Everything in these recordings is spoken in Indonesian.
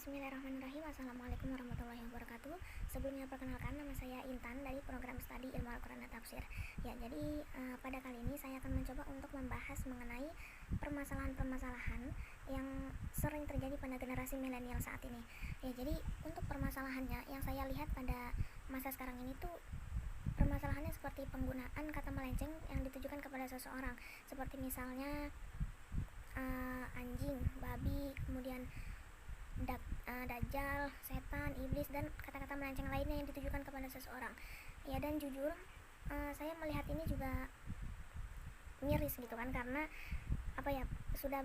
Bismillahirrahmanirrahim. Assalamualaikum warahmatullahi wabarakatuh. Sebelumnya perkenalkan, nama saya Intan dari program studi Ilmu Al-Quran dan Tafsir. Ya, jadi pada kali ini saya akan mencoba untuk membahas mengenai permasalahan-permasalahan yang sering terjadi pada generasi milenial saat ini. Ya, jadi untuk permasalahannya yang saya lihat pada masa sekarang ini tuh permasalahannya seperti penggunaan kata melenceng yang ditujukan kepada seseorang, seperti misalnya anjing, babi, kemudian dajjal, setan, iblis, dan kata-kata melenceng lainnya yang ditujukan kepada seseorang. Ya, dan jujur saya melihat ini juga miris gitu kan, karena sudah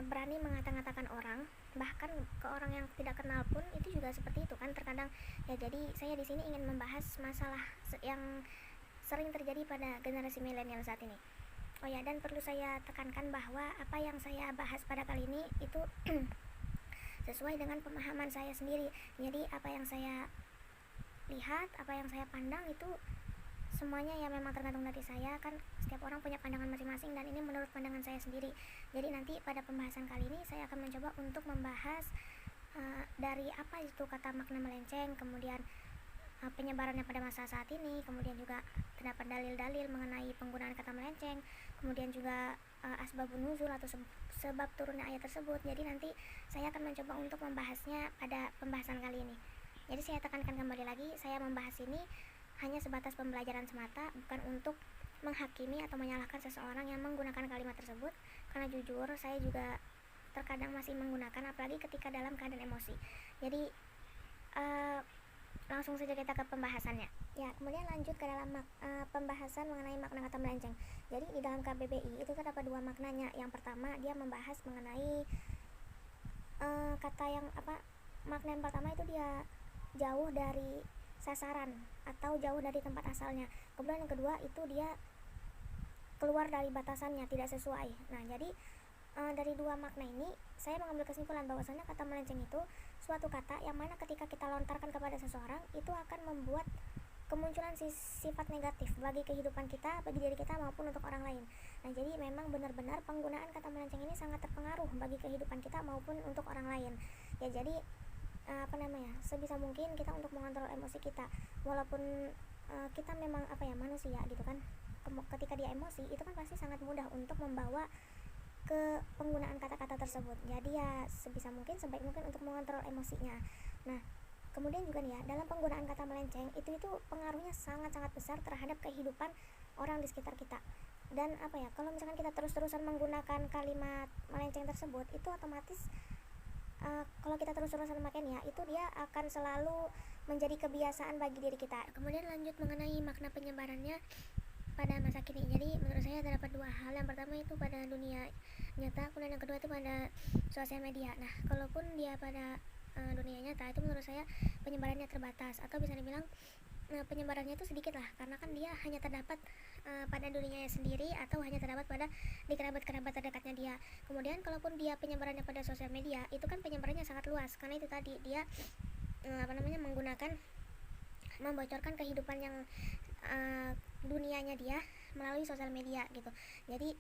berani mengata-ngatakan orang, bahkan ke orang yang tidak kenal pun itu juga seperti itu kan terkadang. Ya, jadi saya di sini ingin membahas masalah yang sering terjadi pada generasi milenial saat ini. Oh ya, dan perlu saya tekankan bahwa apa yang saya bahas pada kali ini itu sesuai dengan pemahaman saya sendiri. Jadi apa yang saya lihat, apa yang saya pandang itu semuanya ya memang tergantung dari saya kan. Setiap orang punya pandangan masing-masing dan ini menurut pandangan saya sendiri. Jadi nanti pada pembahasan kali ini saya akan mencoba untuk membahas dari apa itu kata makna melenceng, kemudian penyebarannya pada masa saat ini, kemudian juga terdapat dalil-dalil mengenai penggunaan kata melenceng, kemudian juga asbabun nuzul atau sebab turunnya ayat tersebut. Jadi nanti saya akan mencoba untuk membahasnya pada pembahasan kali ini. Jadi saya tekankan kembali lagi, saya membahas ini hanya sebatas pembelajaran semata, bukan untuk menghakimi atau menyalahkan seseorang yang menggunakan kalimat tersebut, karena jujur saya juga terkadang masih menggunakan, apalagi ketika dalam keadaan emosi. Jadi langsung saja kita ke pembahasannya. Ya, kemudian lanjut ke dalam pembahasan mengenai makna kata melenceng. Jadi di dalam KBBI itu terdapat dua maknanya. Yang pertama dia membahas mengenai makna yang pertama itu dia jauh dari sasaran atau jauh dari tempat asalnya. Kemudian yang kedua itu dia keluar dari batasannya, tidak sesuai. Nah, jadi dari dua makna ini saya mengambil kesimpulan bahwasanya kata melenceng itu suatu kata yang mana ketika kita lontarkan kepada seseorang itu akan membuat kemunculan sifat negatif bagi kehidupan kita, bagi diri kita maupun untuk orang lain. Nah, jadi memang benar-benar penggunaan kata melenceng ini sangat terpengaruh bagi kehidupan kita maupun untuk orang lain. Ya, jadi sebisa mungkin kita untuk mengontrol emosi kita, walaupun kita memang manusia gitu kan. Ketika dia emosi itu kan pasti sangat mudah untuk membawa ke penggunaan kata-kata tersebut. Jadi ya sebisa mungkin, sebaik mungkin untuk mengontrol emosinya. Nah, kemudian juga nih ya, dalam penggunaan kata melenceng itu pengaruhnya sangat-sangat besar terhadap kehidupan orang di sekitar kita. Dan kalau misalkan kita terus-terusan menggunakan kalimat melenceng tersebut, itu otomatis kalau kita terus-terusan makanya itu dia akan selalu menjadi kebiasaan bagi diri kita. Kemudian lanjut mengenai makna penyebarannya pada masa kini. Jadi menurut saya terdapat dua hal. Yang pertama itu pada dunia nyata, kemudian yang kedua itu pada sosial media. Nah, kalaupun dia pada dunia nyata itu menurut saya penyebarannya terbatas, atau bisa dibilang penyebarannya itu sedikit lah, karena kan dia hanya terdapat pada dirinya sendiri atau hanya terdapat pada di kerabat-kerabat terdekatnya dia. Kemudian kalaupun dia penyebarannya pada sosial media, itu kan penyebarannya sangat luas, karena itu tadi dia membocorkan kehidupan yang dunianya dia melalui sosial media gitu. Jadi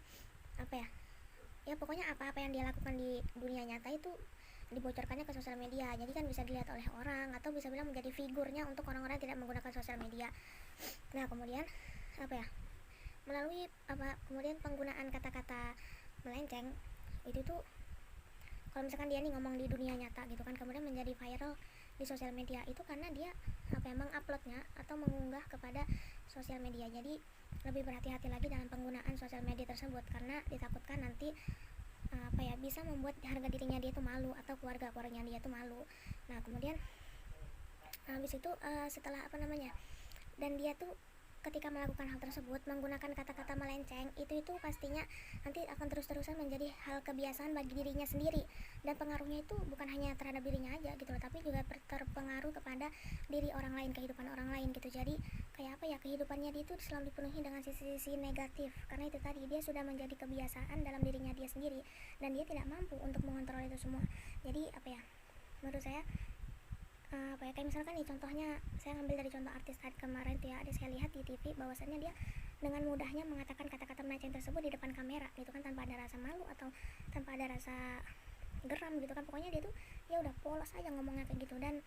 pokoknya apa-apa yang dia lakukan di dunia nyata itu dibocorkannya ke sosial media. Jadi kan bisa dilihat oleh orang, atau bisa bilang menjadi figurnya untuk orang-orang yang tidak menggunakan sosial media. Nah, kemudian kemudian penggunaan kata-kata melenceng itu tuh kalau misalkan dia nih ngomong di dunia nyata gitu kan, kemudian menjadi viral di sosial media, itu karena dia menguploadnya atau mengunggah kepada sosial media. Jadi lebih berhati-hati lagi dalam penggunaan sosial media tersebut, karena ditakutkan nanti bisa membuat harga dirinya dia itu malu, atau keluarganya dia itu malu. Nah, kemudian habis itu setelah dan dia tuh ketika melakukan hal tersebut menggunakan kata-kata melenceng itu pastinya nanti akan terus-terusan menjadi hal kebiasaan bagi dirinya sendiri, dan pengaruhnya itu bukan hanya terhadap dirinya aja gitu loh, tapi juga terpengaruh kepada diri orang lain, kehidupan orang lain gitu. Jadi kehidupannya dia itu selalu dipenuhi dengan sisi-sisi negatif, karena itu tadi dia sudah menjadi kebiasaan dalam dirinya dia sendiri dan dia tidak mampu untuk mengontrol itu semua. Jadi menurut saya kayak misalkan nih contohnya, saya ngambil dari contoh artis tadi kemarin tuh ya, ada saya lihat di TV bahwasannya dia dengan mudahnya mengatakan kata-kata melenceng tersebut di depan kamera gitu kan, tanpa ada rasa malu atau tanpa ada rasa geram gitu kan. Pokoknya dia tuh ya udah polos aja ngomongnya kayak gitu. Dan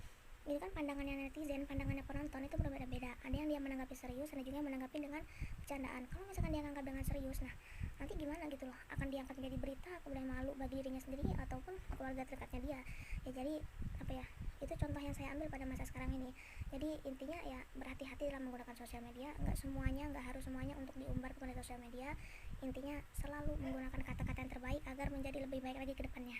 ini kan pandangannya netizen, pandangannya penonton itu berbeda-beda. Ada yang dia menanggapi serius, ada juga yang menanggapi dengan bercandaan. Kalau misalkan dia nganggap dengan serius, nah nanti gimana gitu loh, akan diangkat menjadi berita, kemudian malu bagi dirinya sendiri ataupun keluarga terdekatnya dia. Ya jadi apa ya, itu contoh yang saya ambil pada masa sekarang ini. Jadi intinya ya berhati-hati dalam menggunakan sosial media. Nggak harus semuanya untuk diumbar kepada sosial media. Intinya selalu menggunakan kata-kata yang terbaik agar menjadi lebih baik lagi ke depannya.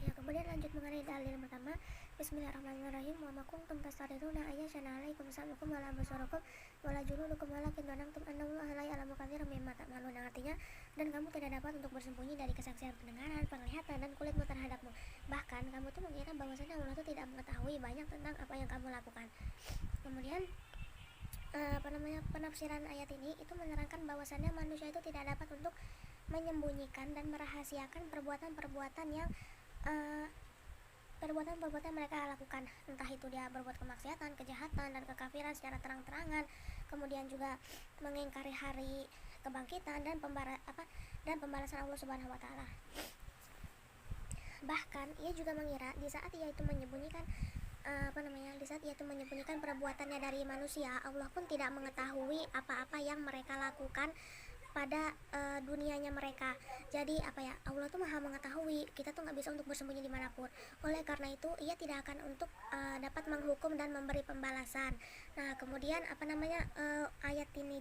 Ya, kemudian lanjut mengenai dalil yang pertama. Bismillahirrahmanirrahim. Wa ma kuntum tastariduna ayyashana alaikum sam'ukum wala absarukum wala juludukum walakin dhanantum annallaha la ya'lamu katsiran mimma ta'malun. Artinya, dan kamu tidak dapat untuk bersembunyi dari kesaksian pendengaran, penglihatan, dan kulitmu terhadapmu. Bahkan kamu tuh mengira bahwasanya Allah tuh tidak mengetahui banyak tentang apa yang kamu lakukan. Kemudian penafsiran ayat ini itu menerangkan bahwasannya manusia itu tidak dapat untuk menyembunyikan dan merahasiakan perbuatan-perbuatan yang mereka lakukan, entah itu dia berbuat kemaksiatan, kejahatan, dan kekafiran secara terang-terangan, kemudian juga mengingkari hari kebangkitan dan pembalasan Allah Subhanahu wa taala. Bahkan ia juga mengira di saat ia itu menyembunyikan perbuatannya dari manusia, Allah pun tidak mengetahui apa-apa yang mereka lakukan pada dunianya mereka. Jadi Allah tuh maha mengetahui, kita tuh nggak bisa untuk bersembunyi dimanapun. Oleh karena itu ia tidak akan untuk dapat menghukum dan memberi pembalasan. Nah kemudian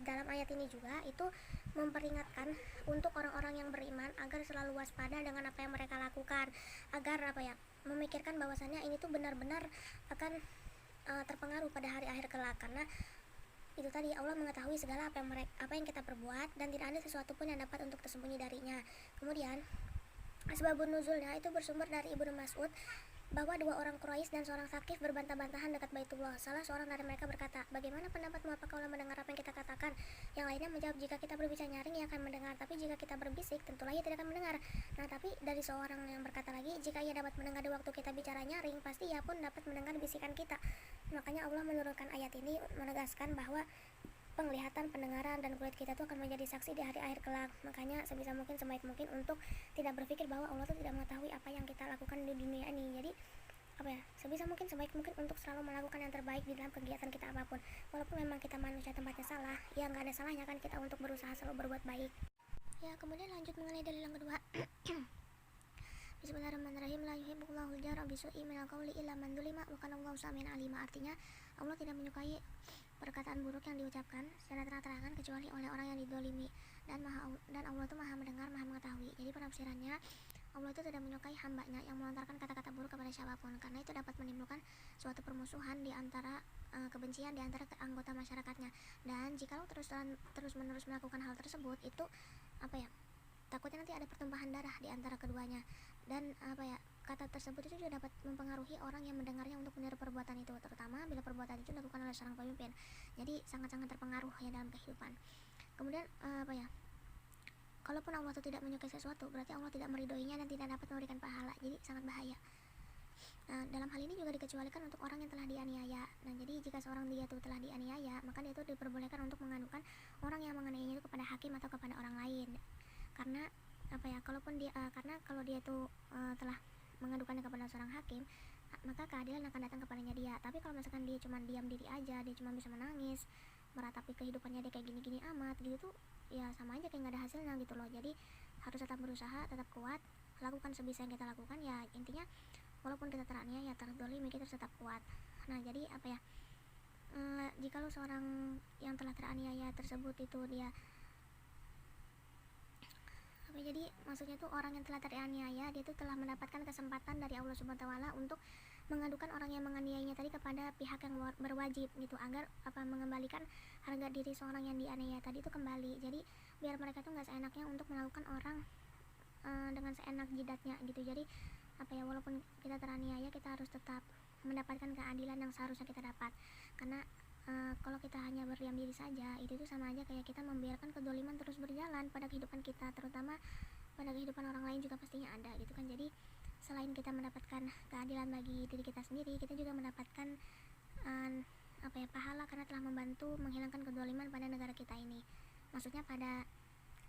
dalam ayat ini juga itu memperingatkan untuk orang-orang yang beriman agar selalu waspada dengan apa yang mereka lakukan, agar memikirkan bahwasannya ini tuh benar-benar akan terpengaruh pada hari akhir kelak. Karena itu tadi, Allah mengetahui segala apa yang kita perbuat dan tidak ada sesuatu pun yang dapat untuk tersembunyi darinya. Kemudian asbabun nuzulnya itu bersumber dari Ibnu Mas'ud, bahwa dua orang Quraisy dan seorang Tsaqif berbantah-bantahan dekat Baitullah. Salah seorang dari mereka berkata, bagaimana pendapatmu, apakah Allah mendengar apa yang kita katakan? Yang lainnya menjawab, jika kita berbicara nyaring ia akan mendengar, tapi jika kita berbisik tentulah ia tidak akan mendengar. Nah tapi dari seorang yang berkata lagi, jika ia dapat mendengar di waktu kita bicara nyaring, pasti ia pun dapat mendengar bisikan kita. Makanya Allah menurunkan ayat ini menegaskan bahwa penglihatan, pendengaran, dan kulit kita itu akan menjadi saksi di hari akhir kelak. Makanya sebisa mungkin, sebaik mungkin untuk tidak berpikir bahwa Allah itu tidak mengetahui apa yang kita lakukan di dunia ini. Jadi sebisa mungkin, sebaik mungkin untuk selalu melakukan yang terbaik di dalam kegiatan kita apapun. Walaupun memang kita manusia tempatnya salah, ya nggak ada salahnya kan kita untuk berusaha selalu berbuat baik. Ya kemudian lanjut mengenai dalil yang kedua. Bismillahirrahmanirrahim. La yuhibbullahu al-jahra bisu'i minal qawli illa man dzulima wa kana Allahu samian alima. Artinya Allah tidak menyukai perkataan buruk yang diucapkan secara terang-terangan kecuali oleh orang yang didolimi, dan Allah itu maha mendengar, maha mengetahui. Jadi penafsirannya, Allah itu tidak menyukai hambanya yang melontarkan kata-kata buruk kepada siapapun, karena itu dapat menimbulkan suatu permusuhan di antara kebencian di antara anggota masyarakatnya. Dan jikalau terus-menerus melakukan hal tersebut, itu takutnya nanti ada pertumpahan darah di antara keduanya. Dan kata tersebut itu juga dapat mempengaruhi orang yang mendengarnya untuk meniru perbuatan itu, terutama bila perbuatan itu dilakukan oleh seorang pemimpin. Jadi sangat-sangat terpengaruh ya dalam kehidupan. Kemudian kalaupun Allah itu tidak menyukai sesuatu, berarti Allah tidak meridhoinya dan tidak dapat memberikan pahala. Jadi sangat bahaya. Nah, dalam hal ini juga dikecualikan untuk orang yang telah dianiaya. Nah, jadi jika seorang dia itu telah dianiaya, maka dia itu diperbolehkan untuk mengadukan orang yang menganiayanya itu kepada hakim atau kepada orang lain. Karena karena kalau dia itu telah mengadukannya kepada seorang hakim, maka keadilan akan datang kepadanya dia. Tapi kalau misalkan dia cuma diam diri aja, dia cuma bisa menangis, meratapi kehidupannya dia kayak gini-gini amat gitu tuh, ya sama aja kayak nggak ada hasilnya gitu loh. Jadi harus tetap berusaha, tetap kuat, lakukan sebisa yang kita lakukan. Ya intinya walaupun kita teraniaya, terdolimi, kita harus tetap kuat. Nah jadi jikalau seorang yang telah teraniaya tersebut itu dia jadi maksudnya tuh orang yang telah teraniaya, dia tuh telah mendapatkan kesempatan dari Allah Subhanahu wa taala untuk mengadukan orang yang menganiayanya tadi kepada pihak yang berwajib gitu, agar mengembalikan harga diri seorang yang dianiaya tadi itu kembali. Jadi biar mereka tuh nggak seenaknya untuk melakukan orang dengan seenak jidatnya gitu. Jadi walaupun kita teraniaya, kita harus tetap mendapatkan keadilan yang seharusnya kita dapat. Karena kalau kita hanya berdiam diri saja, itu tuh sama aja kayak kita membiarkan kedoliman terus berjalan pada kehidupan kita, terutama pada kehidupan orang lain juga pastinya ada gitu kan. Jadi selain kita mendapatkan keadilan bagi diri kita sendiri, kita juga mendapatkan pahala karena telah membantu menghilangkan kedoliman pada negara kita ini, maksudnya pada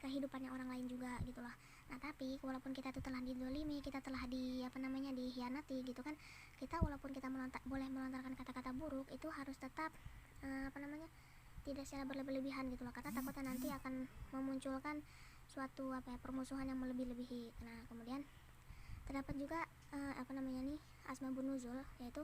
kehidupannya orang lain juga gitu loh. Nah tapi walaupun kita tuh telah didolimi, kita telah dikhianati gitu kan, kita walaupun kita boleh melontarkan kata-kata buruk, itu harus tetap tidak secara berlebihan gitu loh, karena takutnya nanti akan memunculkan suatu permusuhan yang melebihi. Nah kemudian terdapat juga asbabun nuzul, yaitu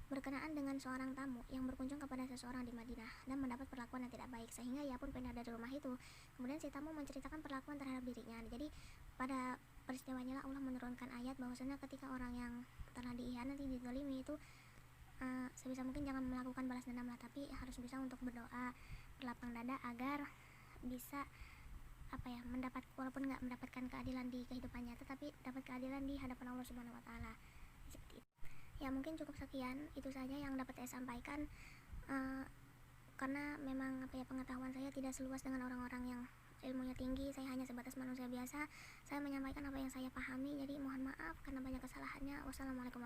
berkenaan dengan seorang tamu yang berkunjung kepada seseorang di Madinah dan mendapat perlakuan yang tidak baik, sehingga ia pun pindah dari rumah itu. Kemudian si tamu menceritakan perlakuan terhadap dirinya. Jadi pada peristiwanya lah Allah menurunkan ayat bahwasanya ketika orang yang telah dikhianati, dizalimi itu sebisa mungkin jangan melakukan balas dendam lah, tapi harus bisa untuk berdoa berlapang dada agar bisa walaupun nggak mendapatkan keadilan di kehidupan nyata, tapi dapat keadilan di hadapan Allah Subhanahu Wa Taala. Seperti itu. Ya mungkin cukup sekian, itu saja yang dapat saya sampaikan, karena memang pengetahuan saya tidak seluas dengan orang-orang yang ilmunya tinggi. Saya hanya sebatas manusia biasa, saya menyampaikan apa yang saya pahami, jadi mohon maaf karena banyak kesalahannya. Wassalamualaikum warahmatullahi wabarakatuh.